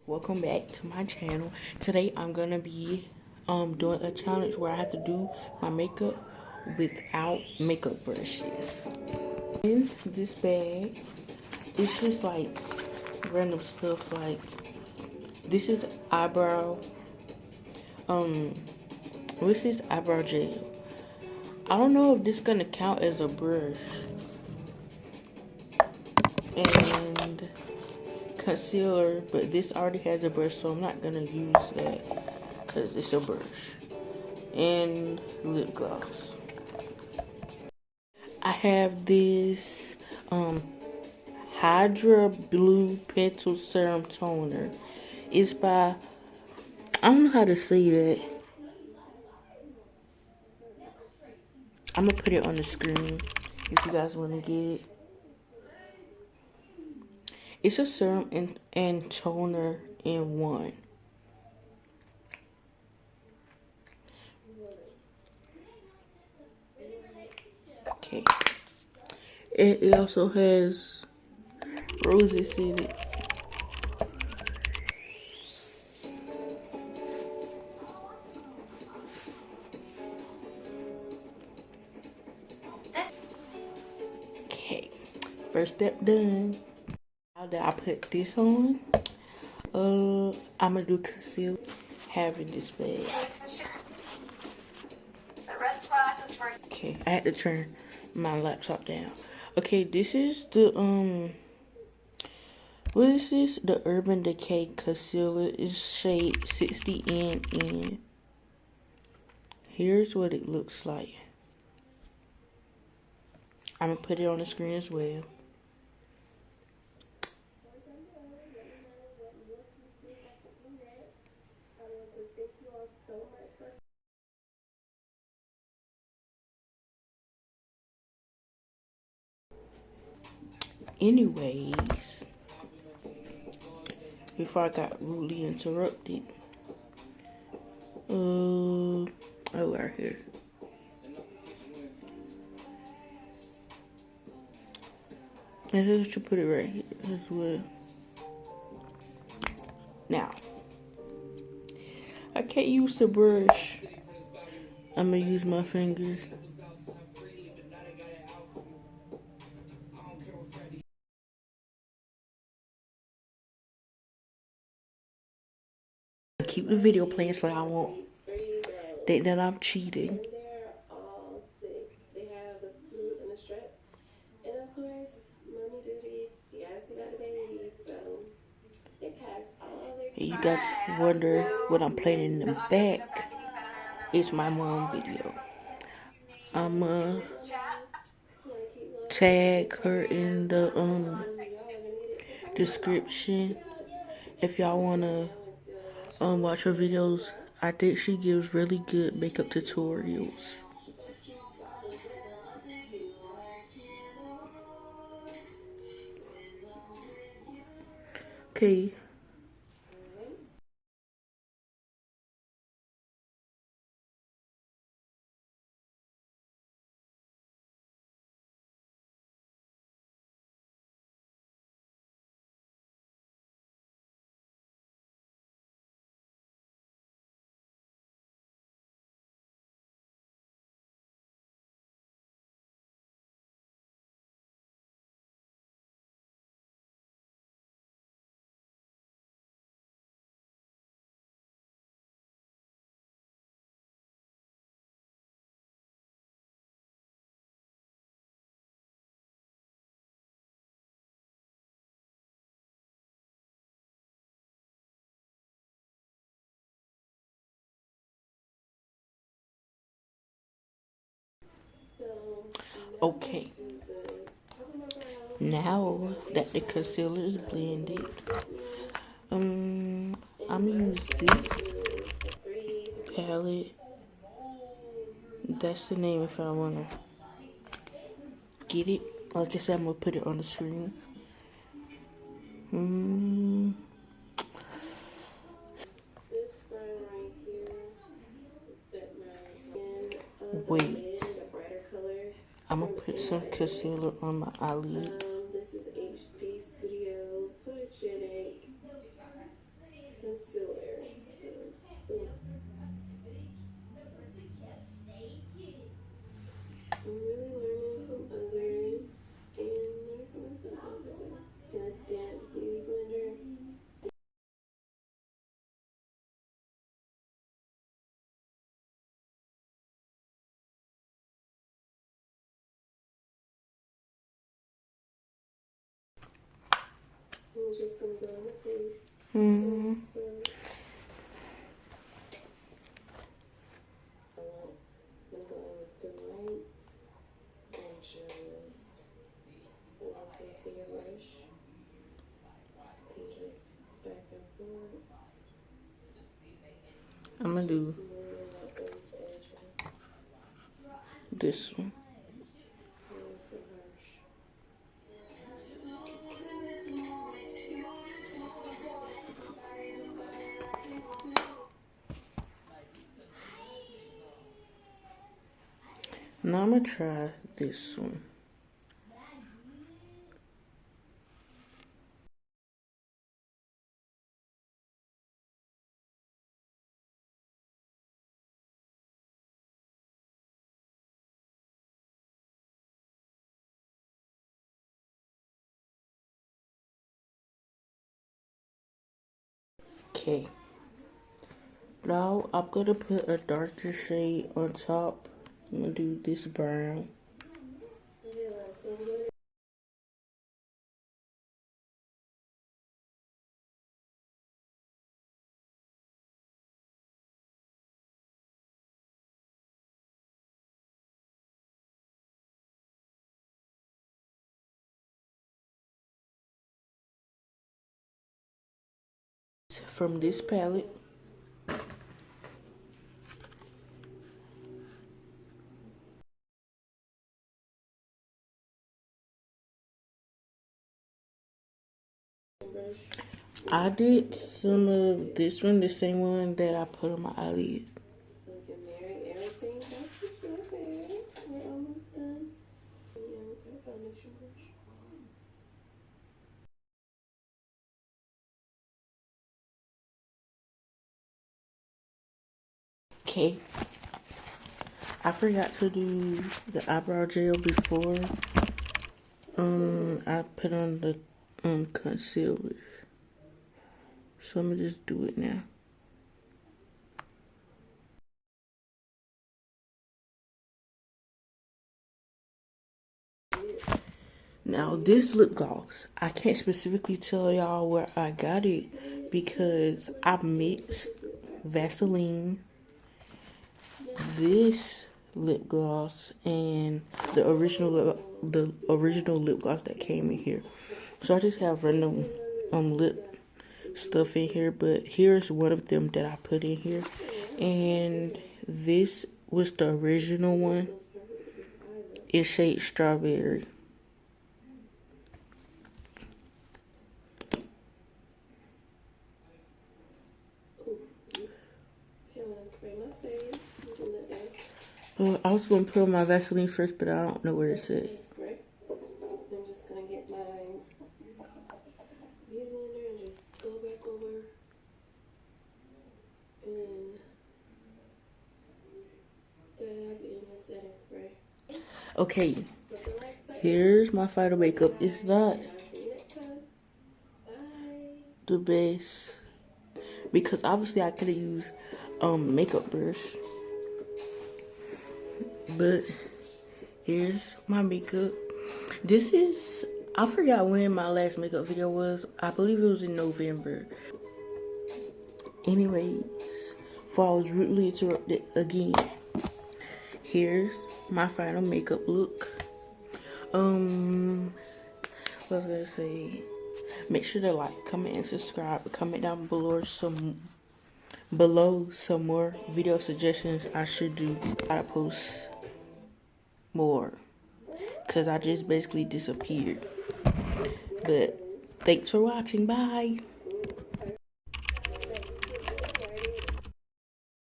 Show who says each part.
Speaker 1: Welcome back to my channel. Today I'm gonna be doing a challenge where I have to do my makeup without makeup brushes. In this bag, it's just like random stuff. Like this is eyebrow what's this eyebrow gel. I don't know if this is gonna count as a brush. And concealer, but this already has a brush, so I'm not gonna use that because it's a brush. And lip gloss. I have this Hydra Blue Petal Serum Toner. It's by, I don't know how to say that. I'm gonna put it on the screen if you guys want to get it. It's a serum and toner in one. Okay. It also has roses in it. Okay. First step done. Now that I put this on, I'm gonna do concealer. Having this bag. Okay, I had to turn my laptop down. Okay, this is the what is this? The Urban Decay concealer. Is shade 60 in. Here's what it looks like. I'm gonna put it on the screen as well. Anyways, before I got rudely interrupted, oh, right here. And I should put it right here as well. Now, I can't use the brush. I'm gonna use my fingers. Keep the video playing so I won't think that I'm cheating. You guys wonder what I'm playing in the back. It's my mom video. I'ma tag her in the description if y'all wanna watch her videos. I think she gives really good makeup tutorials. Okay. Okay. Now that the concealer is blended, I'm gonna use this palette. That's the name if I wanna get it. Like I said, I'm gonna put it on the screen. Wait. I'm gonna put some concealer on my eyelid.
Speaker 2: This is HD Studio Photogenic just gonna go in the face.
Speaker 1: Mm-hmm.
Speaker 2: I'm going with Delight and just love it for your brush and just back and forth.
Speaker 1: I'm gonna do
Speaker 2: Smoothing out those edges.
Speaker 1: this one.
Speaker 2: Use the brush.
Speaker 1: Now I'm gonna try this one. Okay. Now I'm gonna put a darker shade on top. I'm gonna do this brown. From this palette. I did some of this one, the same one that I put on my eyelids.
Speaker 2: So we can marry everything back together. We're almost done. Yeah, with our foundation brush.
Speaker 1: Okay. I forgot to do the eyebrow gel before I put on the concealer. So I'm gonna just do it now. Now this lip gloss, I can't specifically tell y'all where I got it because I mixed Vaseline, this lip gloss, and the original lip gloss that came in here. So I just have random lip stuff in here, but here's one of them that I put in here, and this was the original one. It's shade Strawberry. I was going to put on my Vaseline first, but I don't know where it's at.
Speaker 2: I'm just going to get my beauty blender and just go back over and dab in the setting spray.
Speaker 1: Okay, here's my final makeup. It's not the best because obviously I could have used makeup brush. But here's my makeup. This is, I forgot when my last makeup video was. I believe it was in November. Anyways, before I was rudely interrupted again, here's my final makeup look. What was I gonna say? Make sure to like, comment, and subscribe. Comment down below some more video suggestions I should do. I post more because I just basically disappeared. But thanks for watching. Bye.